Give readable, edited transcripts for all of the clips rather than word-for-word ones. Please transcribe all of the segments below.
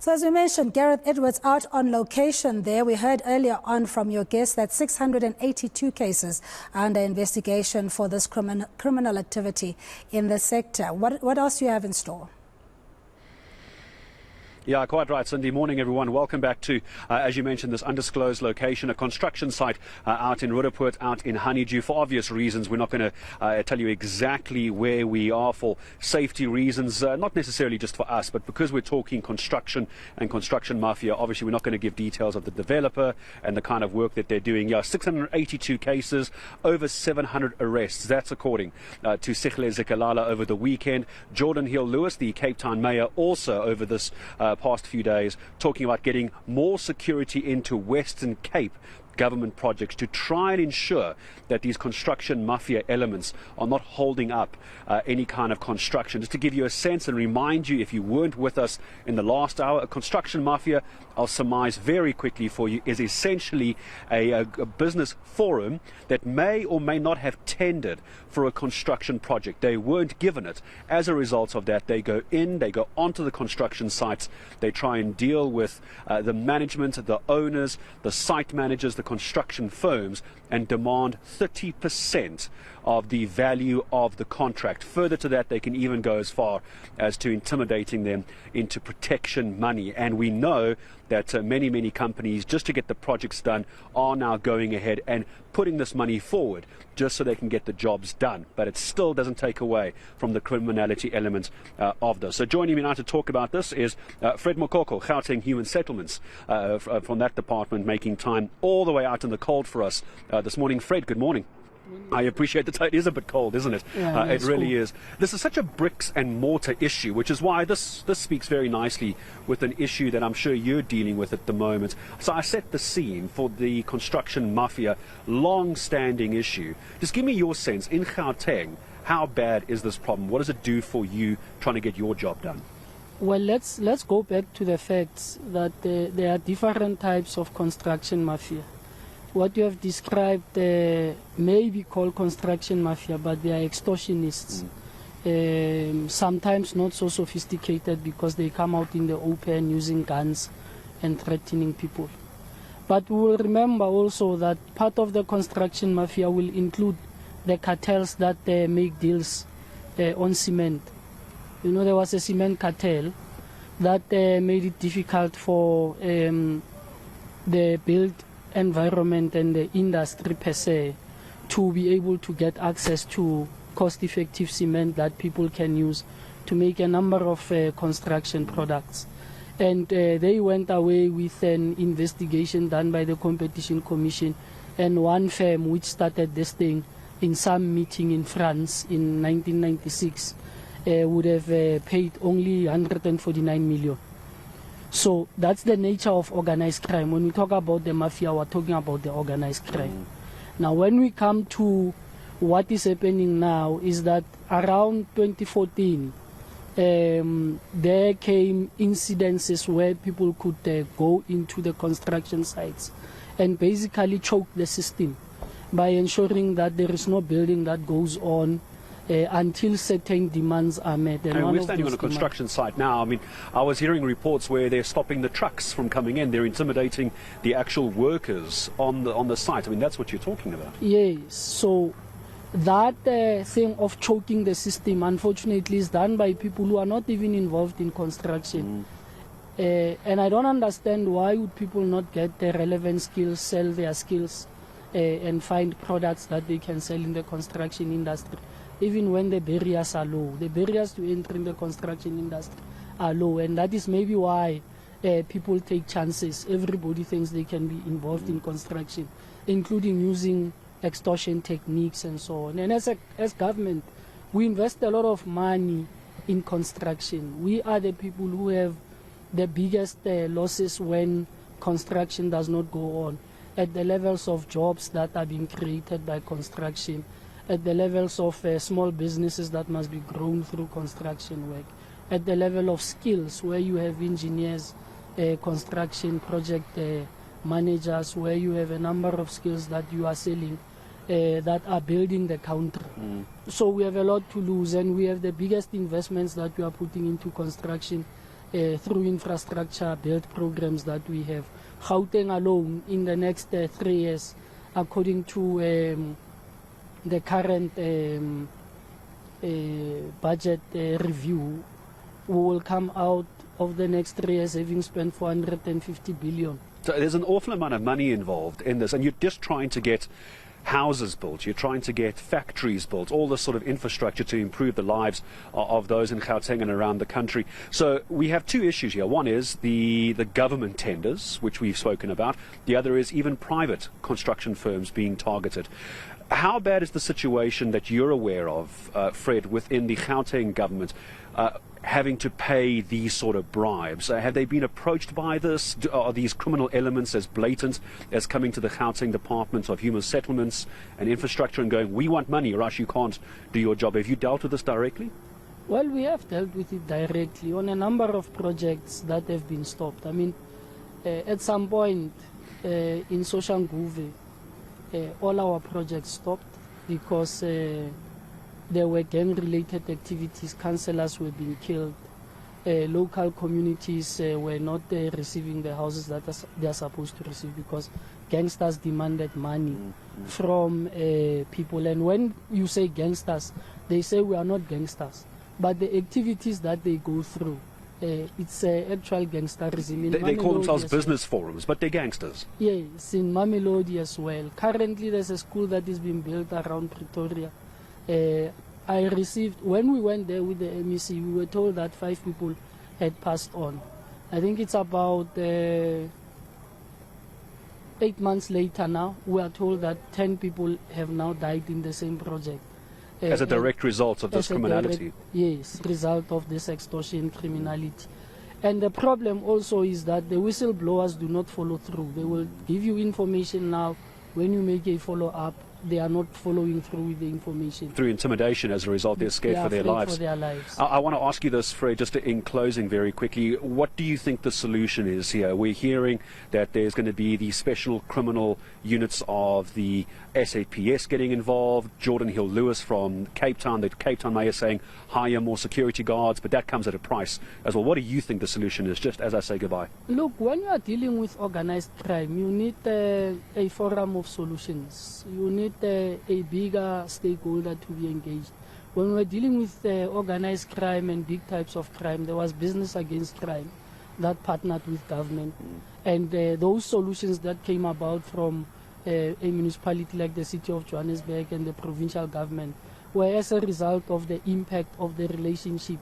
So as we mentioned, Gareth Edwards out on location there. We heard earlier on from your guest that 682 cases are under investigation for this criminal activity in the sector. What else do you have in store? Yeah, quite right, Cindy. Morning, everyone. Welcome back to, as you mentioned, this undisclosed location, a construction site out in Roodepoort, out in Honeydew. For obvious reasons, we're not going to tell you exactly where we are for safety reasons, not necessarily just for us, but because we're talking construction and construction mafia, obviously we're not going to give details of the developer and the kind of work that they're doing. Yeah, 682 cases, over 700 arrests. That's according to Sihle Zikalala over the weekend. Jordan Hill-Lewis, the Cape Town mayor, also over this past few days, talking about getting more security into Western Cape government projects to try and ensure that these construction mafia elements are not holding up any kind of construction. Just to give you a sense and remind you, if you weren't with us in the last hour, a construction mafia, I'll surmise very quickly for you, is essentially a business forum that may or may not have tendered for a construction project. They weren't given it. As a result of that, they go onto the construction sites, they try and deal with the management, the owners, the site managers, the construction firms, and demand 30% of the value of the contract. Further to that, they can even go as far as to intimidating them into protection money. And we know that many companies, just to get the projects done, are now going ahead and putting this money forward just so they can get the jobs done. But it still doesn't take away from the criminality element of this. So joining me now to talk about this is Fred Mokoko, Gauteng Human Settlements, from that department, making time all the way out in the cold for us this morning. Fred, good morning. I appreciate it is a bit cold, isn't it? Yeah, it really is. This is such a bricks and mortar issue, which is why this speaks very nicely with an issue that I'm sure you're dealing with at the moment. So I set the scene for the construction mafia, long-standing issue. Just give me your sense, in Gauteng, how bad is this problem? What does it do for you trying to get your job done? Well, let's go back to the facts that there are different types of construction mafia. What you have described may be called construction mafia, but they are extortionists. Sometimes not so sophisticated because they come out in the open using guns and threatening people. But we will remember also that part of the construction mafia will include the cartels that make deals on cement. You know, there was a cement cartel that made it difficult for the build environment and the industry per se to be able to get access to cost-effective cement that people can use to make a number of construction products. And they went away with an investigation done by the Competition Commission, and one firm which started this thing in some meeting in France in 1996 would have paid only 149 million. So that's the nature of organized crime. When we talk about the mafia, we're talking about the organized crime. Now, when we come to what is happening now, is that around 2014, there came incidences where people could go into the construction sites and basically choke the system by ensuring that there is no building that goes on until certain demands are met. And we're standing on a construction site now. I mean, I was hearing reports where they're stopping the trucks from coming in. They're intimidating the actual workers on the site. I mean, that's what you're talking about. Yes. So that thing of choking the system, unfortunately, is done by people who are not even involved in construction. And I don't understand why would people not get the relevant skills, sell their skills, and find products that they can sell in the construction industry. Even when the barriers are low. The barriers to entering the construction industry are low, and that is maybe why people take chances. Everybody thinks they can be involved in construction, including using extortion techniques and so on. And as government, we invest a lot of money in construction. We are the people who have the biggest losses when construction does not go on, at the levels of jobs that are being created by construction, at the levels of small businesses that must be grown through construction work, at the level of skills where you have engineers, construction project managers, where you have a number of skills that you are selling that are building the country. So we have a lot to lose, and we have the biggest investments that we are putting into construction through infrastructure build programs that we have. Gauteng alone, in the next 3 years, according to the current budget review, we will come out of the next 3 years having spent 450 billion. So there's an awful amount of money involved in this, and you're just trying to get houses built, you're trying to get factories built, all this sort of infrastructure to improve the lives of those in Gauteng and around the country. So we have two issues here. One is the government tenders, which we've spoken about. The other is even private construction firms being targeted. How bad is the situation that you're aware of, Fred, within the Gauteng government, having to pay these sort of bribes? Have they been approached by this? Are these criminal elements as blatant as coming to the Gauteng Department of Human Settlements and Infrastructure and going, we want money or else you can't do your job? Have you dealt with this directly? Well, we have dealt with it directly on a number of projects that have been stopped. I mean, at some point in Soshanguve, all our projects stopped because there were gang-related activities, councillors were being killed, local communities were not receiving the houses that they are supposed to receive because gangsters demanded money from people. And when you say gangsters, they say we are not gangsters. But the activities that they go through, it's actual gangsterism. They call themselves business forums, but they're gangsters. Yes, in Mamelodi as well. Currently, there's a school that is being built around Pretoria. I received, when we went there with the MEC, we were told that 5 people had passed on. I think it's about 8 months later now, we are told that 10 people have now died in the same project. As a direct result of this criminality? Yes, result of this extortion criminality. And the problem also is that the whistleblowers do not follow through. They will give you information now. When you make a follow-up, they are not following through with the information. Through intimidation, as a result, they're scared for their lives. I want to ask you this, Fred, just in closing very quickly. What do you think the solution is here? We're hearing that there's going to be the special criminal units of the SAPS getting involved. Jordan Hill-Lewis from Cape Town, the Cape Town mayor saying hire more security guards, but that comes at a price as well. What do you think the solution is, just as I say goodbye? Look, when you are dealing with organized crime, you need a forum of solutions. You need a bigger stakeholder to be engaged. When we're dealing with organized crime and big types of crime, there was business against crime that partnered with government. And those solutions that came about from a municipality like the city of Johannesburg and the provincial government were as a result of the impact of the relationship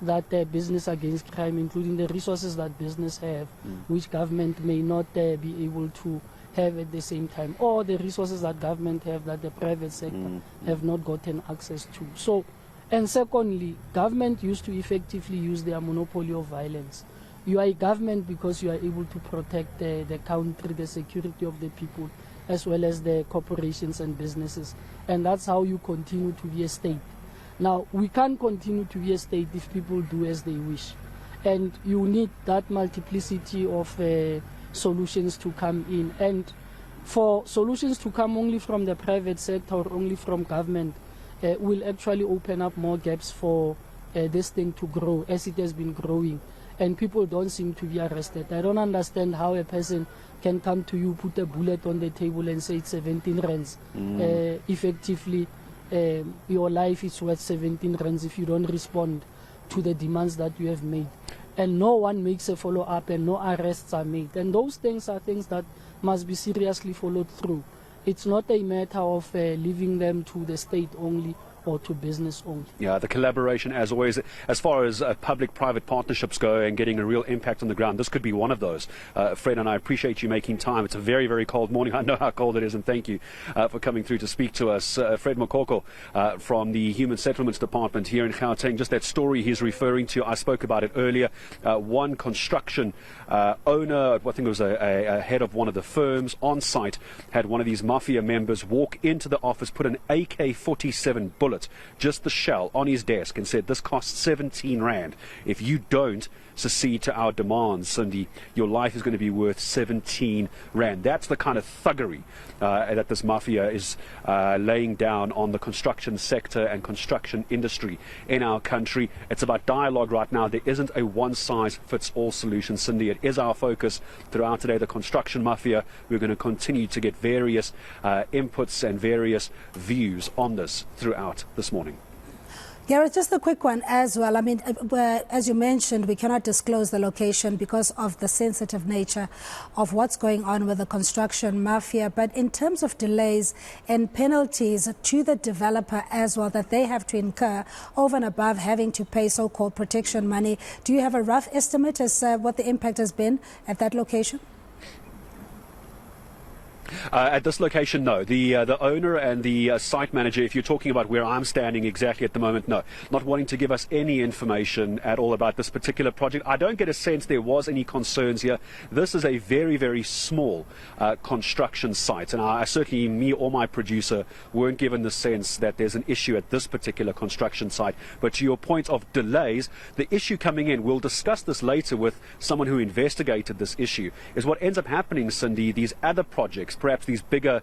that business against crime, including the resources that business have, which government may not be able to have at the same time, or the resources that government have that the private sector have not gotten access to. So, and secondly, government used to effectively use their monopoly of violence. You are a government because you are able to protect the country, the security of the people, as well as the corporations and businesses. And that's how you continue to be a state. Now, we can't continue to be a state if people do as they wish. And you need that multiplicity of solutions to come in. And for solutions to come only from the private sector or only from government will actually open up more gaps for this thing to grow as it has been growing. And people don't seem to be arrested. I don't understand how a person can come to you, put a bullet on the table and say it's 17 rands. Effectively, your life is worth 17 rands if you don't respond to the demands that you have made. And no one makes a follow-up and no arrests are made. And those things are things that must be seriously followed through. It's not a matter of leaving them to the state only or to business only. Yeah, the collaboration, as always, as far as public-private partnerships go and getting a real impact on the ground, this could be one of those. Fred, and I appreciate you making time. It's a very, very cold morning. I know how cold it is, and thank you for coming through to speak to us. Fred Mokoko from the Human Settlements Department here in Gauteng. Just that story he's referring to, I spoke about it earlier. One construction owner, I think it was a head of one of the firms on site, had one of these Mafia members walk into the office, put an AK-47 bullet bullet, just the shell, on his desk and said, this costs 17 Rand. If you don't secede to our demands, Cindy, your life is going to be worth 17 Rand. That's the kind of thuggery that this mafia is laying down on the construction sector and construction industry in our country. It's about dialogue right now. There isn't a one-size-fits-all solution, Cindy. It is our focus throughout today, the construction mafia. We're going to continue to get various inputs and various views on this throughout this morning. Gareth, just a quick one as well. I mean, as you mentioned, we cannot disclose the location because of the sensitive nature of what's going on with the construction mafia. But in terms of delays and penalties to the developer as well that they have to incur over and above having to pay so-called protection money, do you have a rough estimate as what the impact has been at that location? At this location, no. The owner and the site manager, if you're talking about where I'm standing exactly at the moment, no. Not wanting to give us any information at all about this particular project. I don't get a sense there was any concerns here. This is a very, very small construction site. And I certainly, me or my producer, weren't given the sense that there's an issue at this particular construction site. But to your point of delays, the issue coming in, we'll discuss this later with someone who investigated this issue, is what ends up happening, Cindy, these other projects, perhaps these bigger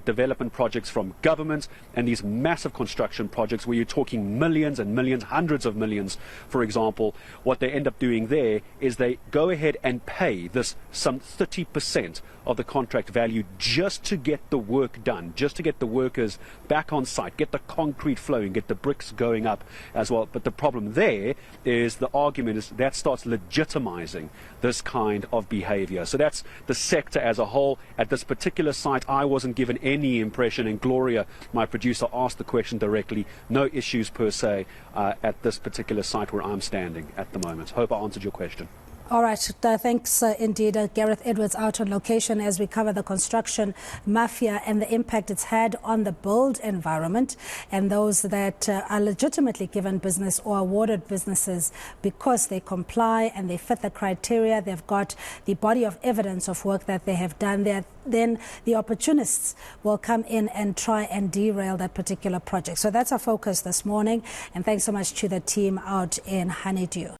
development projects from government and these massive construction projects where you're talking millions and millions, hundreds of millions, for example, what they end up doing there is they go ahead and pay this some 30% of the contract value just to get the work done, just to get the workers back on site, get the concrete flowing, get the bricks going up as well. But the problem there is the argument is that starts legitimizing this kind of behavior. So that's the sector as a whole. At this particular site, I wasn't given any impression, and Gloria, my producer, asked the question directly. No issues per se at this particular site where I'm standing at the moment. Hope I answered your question. All right. Thanks indeed. Gareth Edwards out on location as we cover the construction mafia and the impact it's had on the build environment and those that are legitimately given business or awarded businesses because they comply and they fit the criteria. They've got the body of evidence of work that they have done there. Then the opportunists will come in and try and derail that particular project. So that's our focus this morning. And thanks so much to the team out in Honeydew.